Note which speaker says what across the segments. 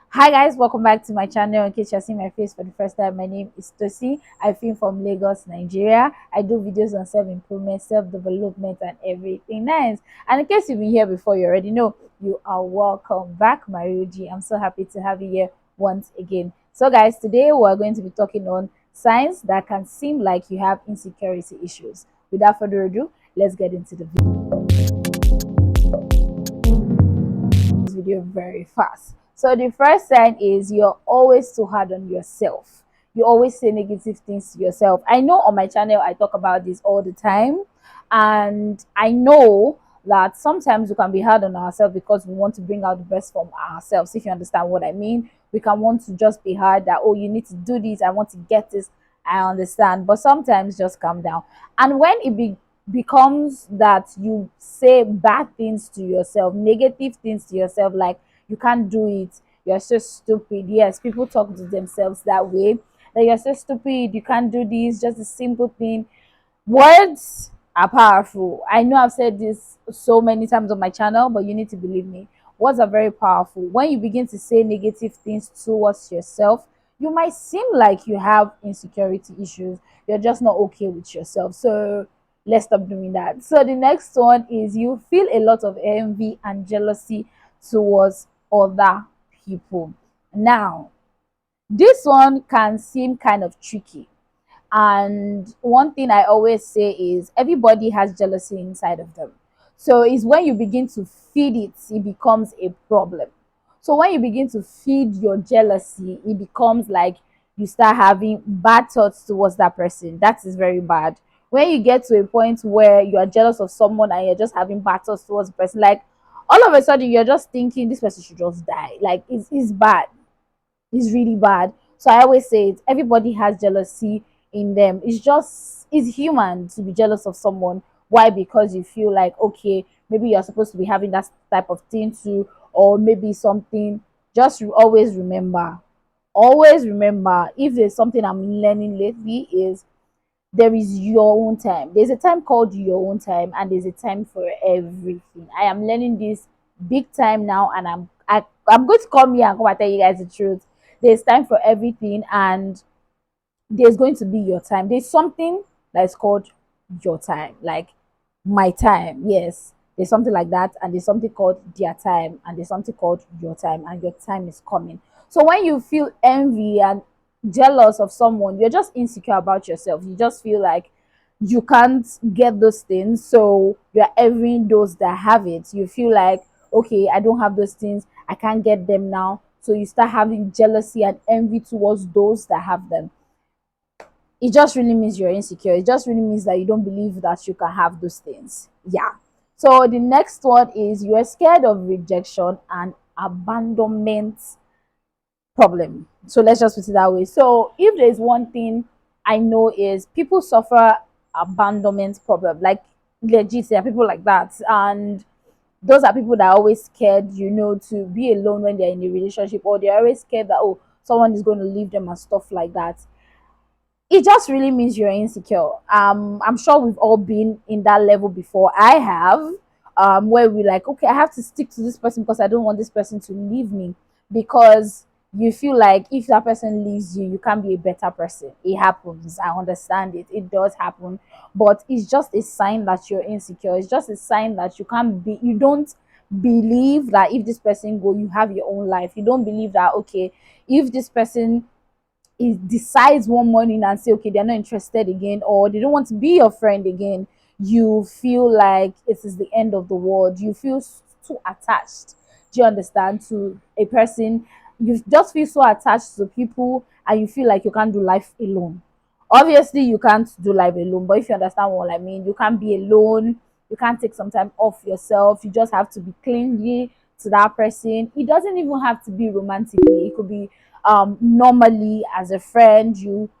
Speaker 1: Hi guys, welcome back to my channel. In case you're seeing my face for the first time, my name is Tosi. I film from Lagos, Nigeria. I do videos on self-improvement, self-development, and everything nice. And in case you've been here before, you already know you are welcome back, my OG. I'm so happy to have you here once again. So guys, today we're going to be talking on signs that can seem like you have insecurity issues. Without further ado, let's get into the video very fast. So the first sign is you're always too hard on yourself. You always say negative things to yourself. I know on my channel I talk about this all the time, and I know that sometimes we can be hard on ourselves because we want to bring out the best from ourselves. If you understand what I mean, we can want to just be hard that, oh, you need to do this, I want to get this. I understand, but sometimes just calm down. And when becomes that you say bad things to yourself, negative things to yourself, like you can't do it, you're so stupid. Yes, people talk to themselves that way, that you're so stupid, you can't do this, just a simple thing. Words are powerful. I know I've said this so many times on my channel, but you need to believe me. Words are very powerful. When you begin to say negative things towards yourself, you might seem like you have insecurity issues. You're just not okay with yourself. So let's stop doing that. So the next one is you feel a lot of envy and jealousy towards other people. Now, this one can seem kind of tricky, and one thing I always say is everybody has jealousy inside of them. So it's when you begin to feed it, it becomes a problem. So when you begin to feed your jealousy, it becomes like you start having bad thoughts towards that person. That is very bad. When you get to a point where you are jealous of someone and you're just having bad thoughts towards the person, like all of a sudden you're just thinking this person should just die. Like it's bad, is really bad. So I always say it, everybody has jealousy in them. It's human to be jealous of someone. Why? Because you feel like, okay, maybe you're supposed to be having that type of thing too, or maybe something. Just always remember, if there's something I'm learning lately, is there is your own time. There's a time called your own time, and there's a time for everything. I am learning this big time now, and I'm going to come here and come and tell you guys the truth. There's time for everything, and there's going to be your time. There's something that is called your time, like my time. Yes, there's something like that, and there's something called their time, and there's something called your time, and your time is coming. So when you feel envy and jealous of someone, you're just insecure about yourself. You just feel like you can't get those things, so you're envying those that have it. You feel like, okay, I don't have those things, I can't get them now. So you start having jealousy and envy towards those that have them. It just really means you're insecure. It just really means that you don't believe that you can have those things. Yeah. So the next one is you're scared of rejection and abandonment problem. So let's just put it that way. So if there's one thing I know, is people suffer abandonment problem. Like legit, there are people like that. And those are people that are always scared, to be alone when they're in a relationship, or they're always scared that, oh, someone is going to leave them and stuff like that. It just really means you're insecure. I'm sure we've all been in that level before. I have, where we like, okay, I have to stick to this person because I don't want this person to leave me. Because you feel like if that person leaves you, you can't be a better person. It happens. I understand it. It does happen. But it's just a sign that you're insecure. It's just a sign that you don't believe that if this person go, you have your own life. You don't believe that, okay, if this person decides one morning and say, okay, they're not interested again, or they don't want to be your friend again, you feel like it is the end of the world. You feel too attached, do you understand, to a person. You just feel so attached to people, and you feel like you can't do life alone. Obviously you can't do life alone, but if you understand what I mean, you can't be alone. You can't take some time off yourself. You just have to be clingy to that person. It doesn't even have to be romantically. It could be normally as a friend. You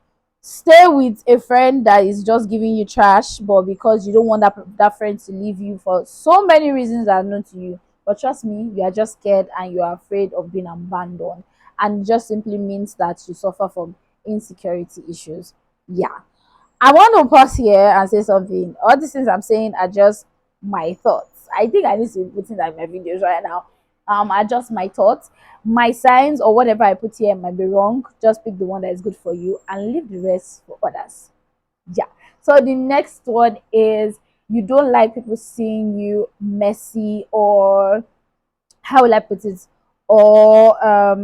Speaker 1: stay with a friend that is just giving you trash, but because you don't want that friend to leave you for so many reasons that are known to you. But trust me, you are just scared and you are afraid of being abandoned, and it just simply means that you suffer from insecurity issues. Yeah, I want to pause here and say something. All these things I'm saying are just my thoughts. I think I need to be putting that in my videos right now. adjust my thoughts. My signs or whatever I put here might be wrong. Just pick the one that is good for you and leave the rest for others. Yeah. So the next one is you don't like people seeing you messy, or how will I put it? Or I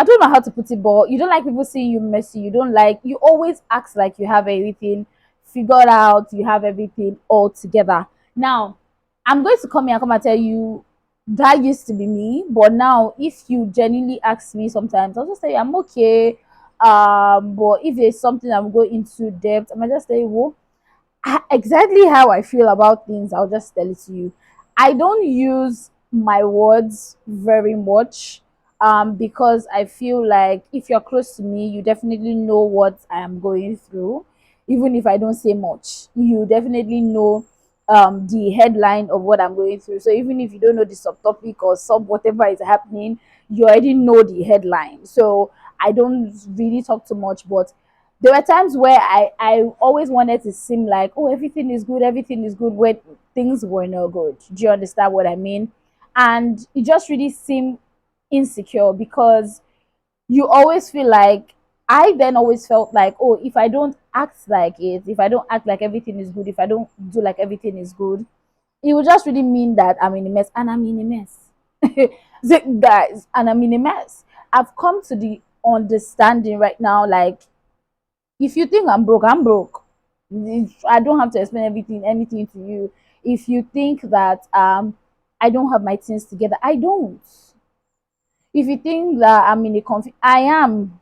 Speaker 1: don't know how to put it, but you don't like people seeing you messy. You don't like, you always act like you have everything figured out, you have everything all together. Now, I'm going to come here and come and tell you that used to be me, but now if you genuinely ask me sometimes, I'll just say I'm okay. But if there's something I'm going into depth, I might just say, well, exactly how I feel about things, I'll just tell it to you. I don't use my words very much, because I feel like if you're close to me, you definitely know what I am going through. Even if I don't say much, you definitely know the headline of what I'm going through. So even if you don't know the subtopic or sub whatever is happening, you already know the headline. So I don't really talk too much, but there were times where I always wanted to seem like, oh, everything is good when things were not good. Do you understand what I mean? And it just really seemed insecure because you always feel like, I then always felt like, oh, if I don't act like it, if I don't act like everything is good, if I don't do like everything is good, it would just really mean that I'm in a mess, and I'm in a mess. Guys, and I'm in a mess. I've come to the understanding right now, like, if you think I'm broke, I'm broke. I don't have to explain anything to you. If you think that I don't have my things together, I don't. If you think that I'm in a I am.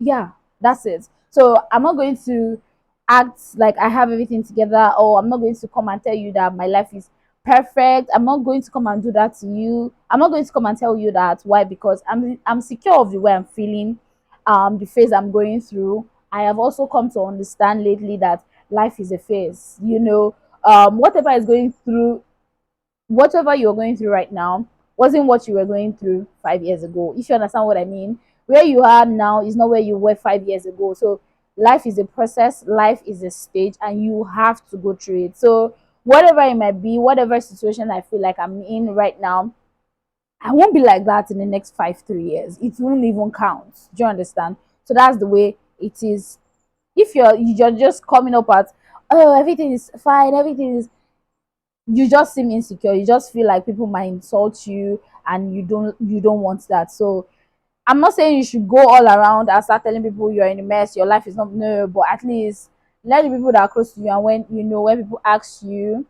Speaker 1: Yeah, that's it. So I'm not going to act like I have everything together, or I'm not going to come and tell you that my life is perfect. I'm not going to come and do that to you. I'm not going to come and tell you that. Why? Because I'm secure of the way I'm feeling, the phase I'm going through. I have also come to understand lately that life is a phase. Whatever is going through, whatever you're going through right now wasn't what you were going through 5 years ago. If you understand what I mean, where you are now is not where you were 5 years ago. So life is a process, life is a stage, and you have to go through it. So whatever it might be, whatever situation I feel like I'm in right now, I won't be like that in the next 3 years. It won't even count. Do you understand? So that's the way it is. If you're just coming up at, oh, everything is fine, everything is, you just seem insecure, you just feel like people might insult you, and you don't want that. So I'm not saying you should go all around and start telling people you're in a mess, your life is not, no, but at least let the people that are close to you, and when people ask you,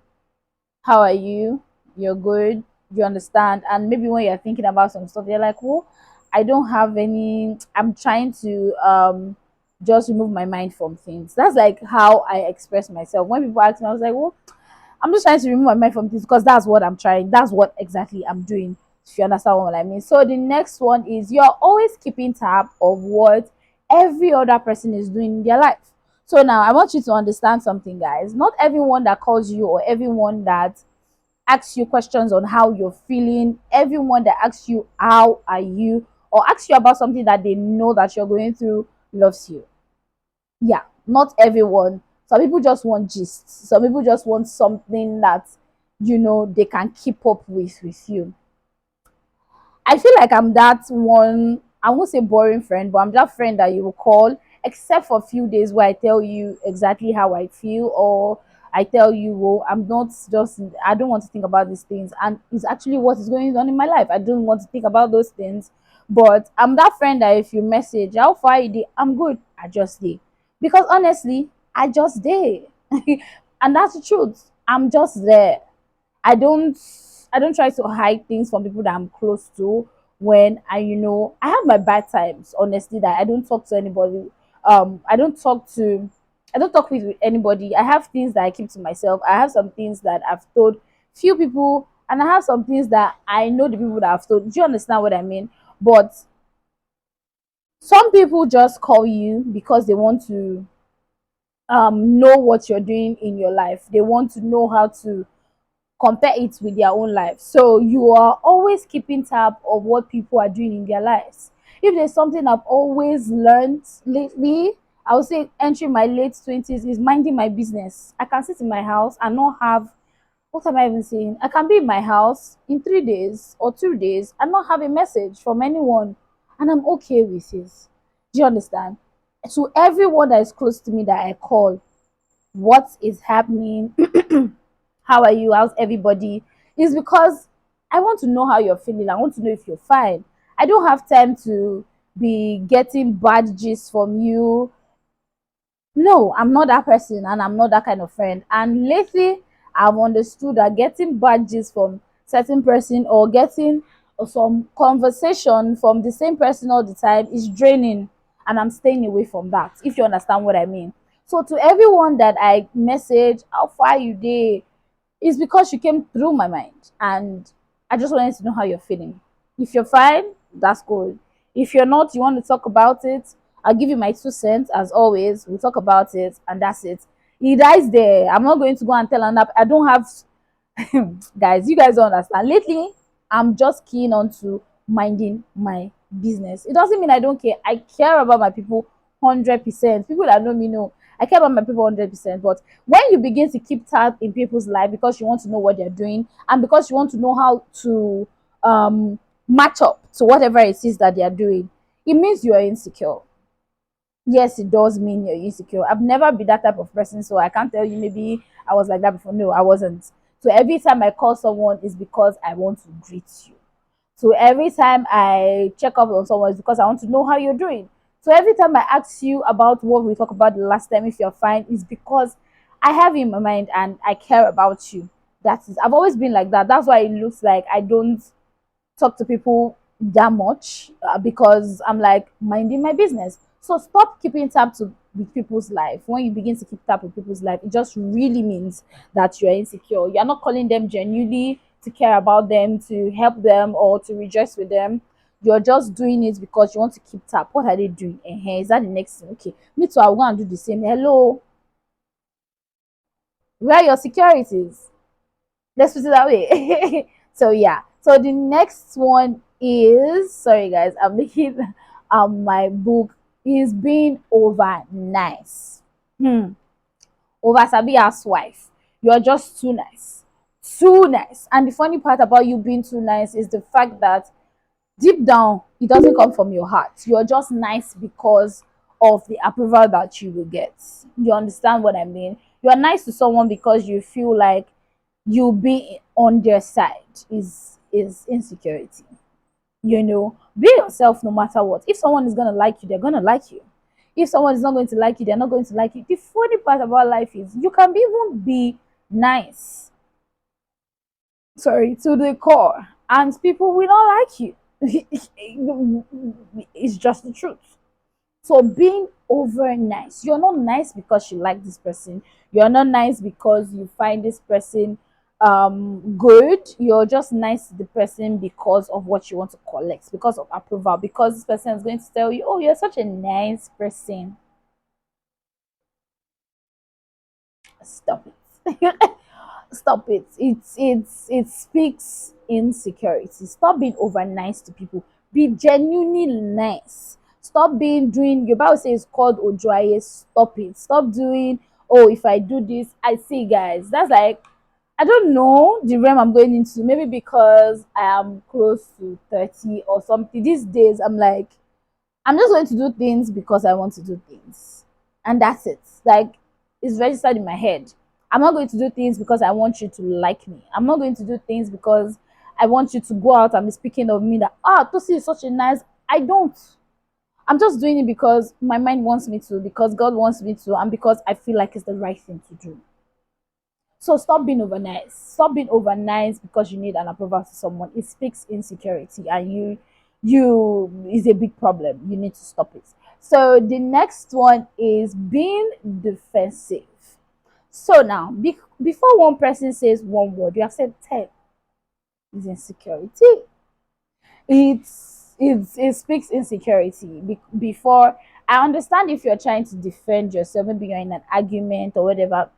Speaker 1: how are you, you're good, you understand. And maybe when you're thinking about some stuff, you're like, well, I don't have any, I'm trying to just remove my mind from things. That's like how I express myself. When people ask me, I was like, well, I'm just trying to remove my mind from this, because that's what I'm trying. That's what exactly I'm doing. If you understand what I mean. So the next one is, you're always keeping tab of what every other person is doing in their life. So now I want you to understand something, guys. Not everyone that calls you, or everyone that asks you questions on how you're feeling, everyone that asks you how are you, or asks you about something that they know that you're going through, loves you. Yeah, not everyone. Some people just want gist. Some people just want something that they can keep up with you. I feel like I'm that one, I won't say boring friend, but I'm that friend that you will call, except for a few days where I tell you exactly how I feel, or I tell you, well, I'm not just, I don't want to think about these things. And it's actually what is going on in my life. I don't want to think about those things. But I'm that friend that if you message, how far you did, I'm good, I just did. Because honestly, I just did. And that's the truth. I'm just there. I don't I don't try to hide things from people that I'm close to. When I have my bad times, honestly, that I don't talk to anybody. I don't talk with anybody. I have things that I keep to myself. I have some things that I've told few people, and I have some things that I know the people that I've told. Do you understand what I mean? But some people just call you because they want to know what you're doing in your life. They want to know how to compare it with their own life. So you are always keeping tab of what people are doing in their lives. If there's something I've always learned lately, I would say entering my late 20s is minding my business. I can sit in my house and not have What am I even saying? I can be in my house in 3 days or 2 days and not have a message from anyone, and I'm okay with it. Do you understand? To everyone that is close to me that I call, what is happening? How are you? How's everybody? Is because I want to know how you're feeling. I want to know if you're fine. I don't have time to be getting bad gist from you. No, I'm not that person and I'm not that kind of friend. And lately, I've understood that getting badges from certain person or getting some conversation from the same person all the time is draining, and I'm staying away from that, if you understand what I mean. So to everyone that I message, how far you dey? It's because you came through my mind, and I just wanted to know how you're feeling. If you're fine, that's good. If you're not, you want to talk about it, I'll give you my 2 cents as always. We'll talk about it, and that's it. It dies there. I'm not going to go and tell another. I don't have guys, you guys don't understand. Lately, I'm just keen on to minding my business. It doesn't mean I don't care. I care about my people 100%. People that know me know I care about my people 100%. But when you begin to keep tab in people's life because you want to know what they're doing and because you want to know how to match up to whatever it is that they are doing, it means you are insecure. Yes, it does mean you're insecure. I've never been that type of person, so I can't tell you maybe I was like that before. No, I wasn't. So every time I call someone is because I want to greet you. So every time I check up on someone is because I want to know how you're doing. So every time I ask you about what we talked about the last time, if you're fine, is because I have you in my mind and I care about you. That is, I've always been like that. That's why it looks like I don't talk to people that much, because I'm like minding my business. So stop keeping tab to with people's life. When you begin to keep tab with people's life, it just really means that you're insecure. You're not calling them genuinely to care about them, to help them, or to rejoice with them. You're just doing it because you want to keep tab. What are they doing? Is that the next thing? Okay, me too. I'll go and do the same. Hello, where are your securities? Let's put it that way. So yeah. So the next one is, sorry guys, I'm looking my book, is being over nice. Over sabi housewife. You're just too nice. Too nice. And the funny part about you being too nice is the fact that deep down it doesn't come from your heart. You're just nice because of the approval that you will get. You understand what I mean? You're nice to someone because you feel like you be on their side. Is insecurity. Be yourself no matter what. If someone is gonna like you, they're gonna like you. If someone is not going to like you, they're not going to like you. The funny part about life is you can even be nice, sorry, to the core, and people will not like you. It's just the truth. So being over nice, you're not nice because you like this person. You're not nice because you find this person good. You're just nice to the person because of what you want to collect, because of approval, because this person is going to tell you, oh, you're such a nice person. Stop it. Stop it. It speaks insecurity. Stop being over nice to people. Be genuinely nice. Stop being doing, your Bible says it's called Ojoaye. Stop it. Stop doing, oh, if I do this, I see, guys. That's like, I don't know the realm I'm going into. Maybe because I am close to 30 or something. These days I'm like, I'm just going to do things because I want to do things. And that's it. Like, it's registered in my head. I'm not going to do things because I want you to like me. I'm not going to do things because I want you to go out and be speaking of me that, Tosi is such a nice. I don't. I'm just doing it because my mind wants me to, because God wants me to, and because I feel like it's the right thing to do. So stop being over nice. Stop being over nice because you need an approval to someone. It speaks insecurity, and you is a big problem. You need to stop it. So the next one is being defensive. So now, before one person says one word, you have said 10. Is insecurity. It speaks insecurity. Before, I understand if you're trying to defend yourself, maybe you're in an argument or whatever.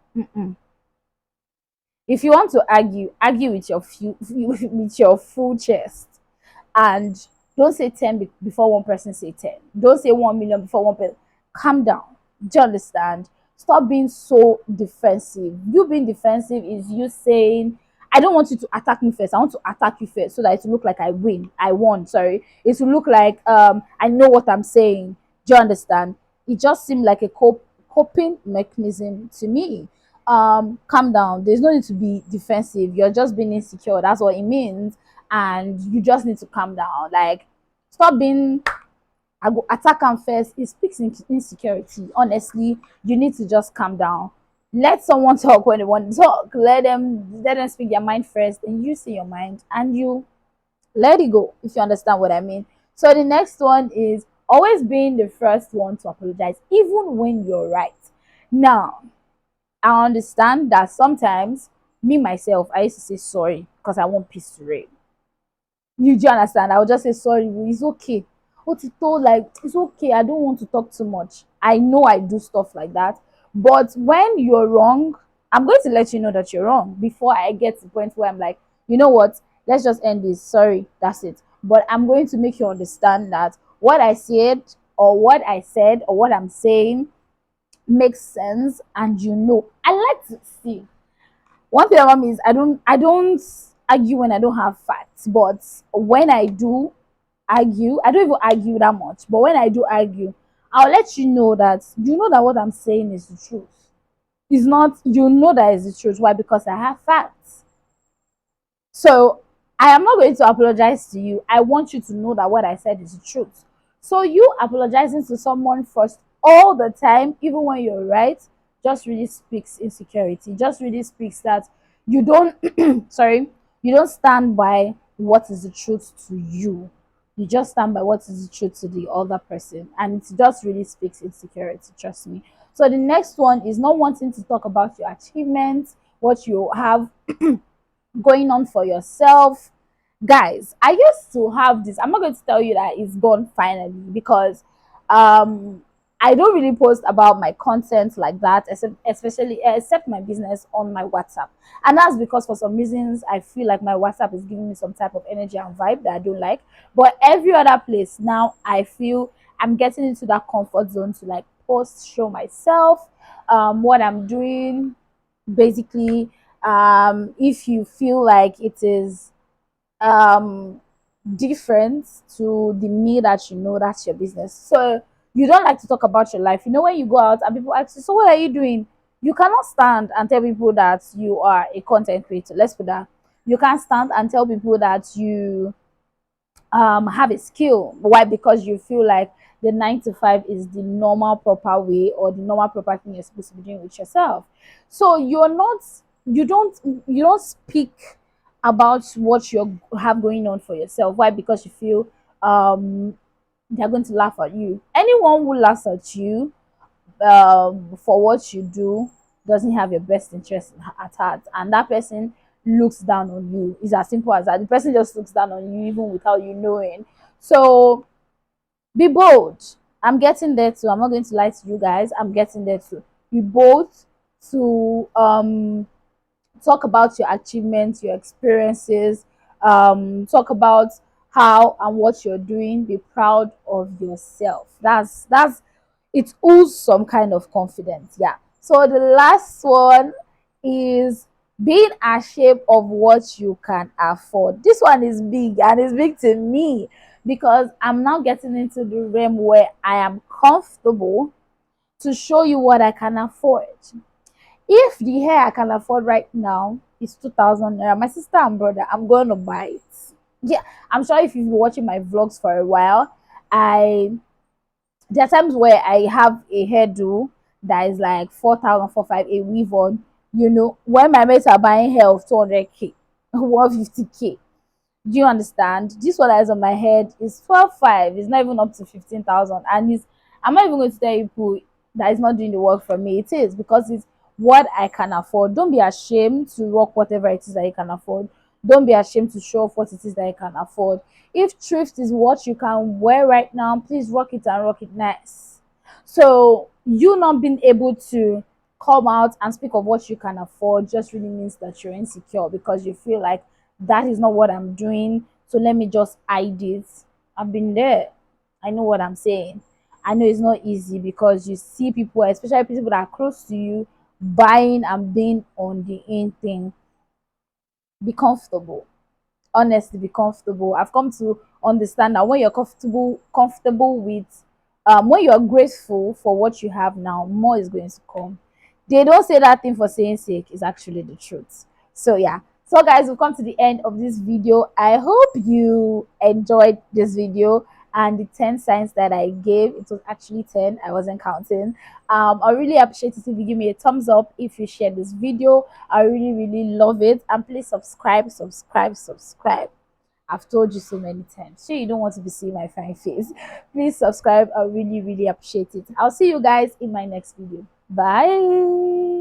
Speaker 1: If you want to argue, argue with your with your full chest, and don't say 10 before one person say 10. Don't say 1 million before one person. Calm down. Do you understand? Stop being so defensive. You being defensive is you saying I don't want you to attack me first. I want to attack you first so that it will look like I win. I won. Sorry. It will look like I know what I'm saying. Do you understand? It just seemed like a coping mechanism to me. Calm down. There's no need to be defensive. You're just being insecure. That's what it means. And you just need to calm down. Like, stop being I go attack am first. It speaks insecurity. Honestly, you need to just calm down. Let someone talk when they want to talk. Let them speak their mind first, and you say your mind and you let it go, if you understand what I mean. So the next one is always being the first one to apologize, even when you're right. Now, I understand that sometimes me myself, I used to say sorry because I want peace to reign. You do understand? I will just say sorry, it's okay. Otito, like it's okay. I don't want to talk too much. I know I do stuff like that. But when you're wrong, I'm going to let you know that you're wrong before I get to the point where I'm like, you know what? Let's just end this. Sorry, that's it. But I'm going to make you understand that what I said or what I said or what I'm saying makes sense, and I like to see one thing about me is I don't argue when I don't have facts, but when I do argue, I don't even argue that much. But when I do argue, I'll let you know that what I'm saying is the truth. It's not that is the truth. Why? Because I have facts. So I am not going to apologize to you. I want you to know that what I said is the truth. So you apologizing to someone first all the time, even when you're right, just really speaks insecurity. Just really speaks that you don't sorry, you don't stand by what is the truth to you. You just stand by what is the truth to the other person. And it just really speaks insecurity, trust me. So the next one is not wanting to talk about your achievements, what you have going on for yourself. Guys, I used to have this. I'm not going to tell you that it's gone finally because um I don't really post about my content like that, except my business on my WhatsApp. And that's because for some reasons I feel like my WhatsApp is giving me some type of energy and vibe that I don't like. But every other place now I feel I'm getting into that comfort zone to like post, show myself, what I'm doing, basically. If you feel like it is um different to the me that that's your business. So you don't like to talk about your life. When you go out and people ask you, so what are you doing? You cannot stand and tell people that you are a content creator. Let's put that. You can't stand and tell people that you have a skill. Why? Because you feel like the 9 to 5 is the normal proper way or the normal proper thing you're supposed to be doing with yourself. So you're not you don't speak about what you have going on for yourself. Why? Because you feel they're going to laugh at you. Anyone who laughs at you for what you do doesn't have your best interest at heart, and that person looks down on you. It's as simple as that. The person just looks down on you even without you knowing. So be bold. I'm getting there too. I'm not going to lie to you guys. I'm getting there too. Be bold to talk about your achievements, your experiences, talk about how and what you're doing. Be proud of yourself. That's it owes some kind of confidence. Yeah. So the last one is being ashamed of what you can afford. This one is big, and it's big to me because I'm now getting into the realm where I am comfortable to show you what I can afford. If the hair I can afford right now is 2,000 naira, my sister and brother, I'm going to buy it. Yeah, I'm sure if you've been watching my vlogs for a while, I there are times where I have a hairdo that is like 4,000, 4,500, a weave on. When my mates are buying hair of 200K, 150K. Do you understand? This one that is on my head is 12,500. It's not even up to 15,000. And I'm not even going to tell people that it's not doing the work for me. It is because it's what I can afford. Don't be ashamed to rock whatever it is that you can afford. Don't be ashamed to show off what it is that you can afford. If thrift is what you can wear right now, please rock it and rock it nice. So you not being able to come out and speak of what you can afford just really means that you're insecure because you feel like that is not what I'm doing. So let me just hide it. I've been there. I know what I'm saying. I know it's not easy because you see people, especially people that are close to you, buying and being on the in thing. be comfortable. Honestly, be comfortable. I've come to understand that when you're comfortable with when you're grateful for what you have now, more is going to come. They don't say that thing for saying sake, is actually the truth. So yeah, so guys, we've come to the end of this video. I hope you enjoyed this video and the 10 signs that I gave. It was actually 10, I wasn't counting. I really appreciate it if you give me a thumbs up, if you share this video. I really love it. And please subscribe. I've told you so many times. Sure, you don't want to be seeing my fine face. Please subscribe. I really appreciate it. I'll see you guys in my next video. Bye.